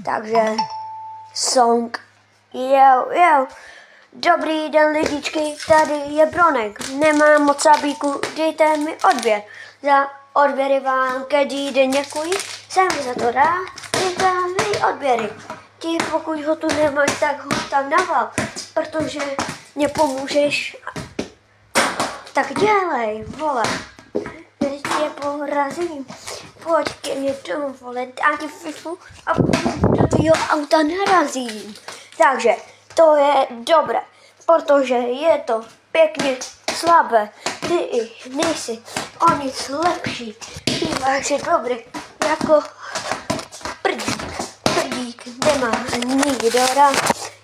Takže song. Jo. Dobrý den lidičky, tady je Bronek. Nemám moc sabíku, dejte mi odběr. Za odběry vám každý den děkuji. Jsem za to rád, dejte mi odběry. Ti pokud ho tu nemají, tak ho tam naval, protože mě pomůžeš. Tak dělej, vole. Teď tě porazím. Pojď ke mně domů, vole, dám ti fifu a do tvýho auta narazím. Takže to je dobré, protože je to pěkně slabé. Ty i nejsi o nic lepší. Díváš je dobrý, jako prdík nemá nikdo rád.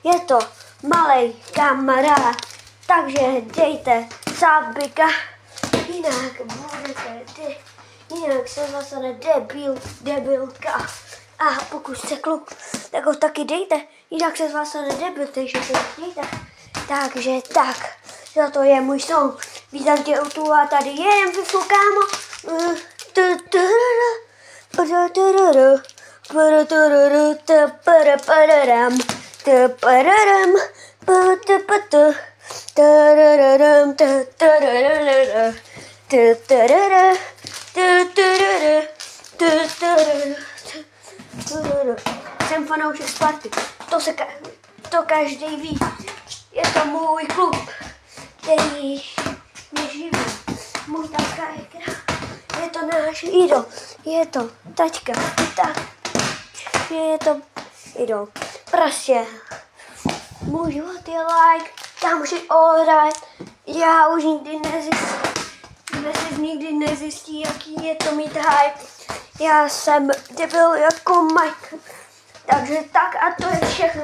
Je to malej kamarád, takže dejte sábika, jinak budete ty. Jinak se zase debilka. A pokud jste kluk, tak ho taky dejte. Jinak se zase debil, takže to dejte. Takže tak, to je můj song. Vítám tě tu a tady jen vyflu, kámo. Jsem fanoušek Sparty, to každý ví. Je to můj klub, který mě živí. Můj tatka je to náš idol, je to taťka, tak je to idol. Prostě můj život je like, tam už je alright. Já už nikdy nezjistí, jaký je to mít hype. Já jsem debil jako Mike. Takže tak a to je všechno.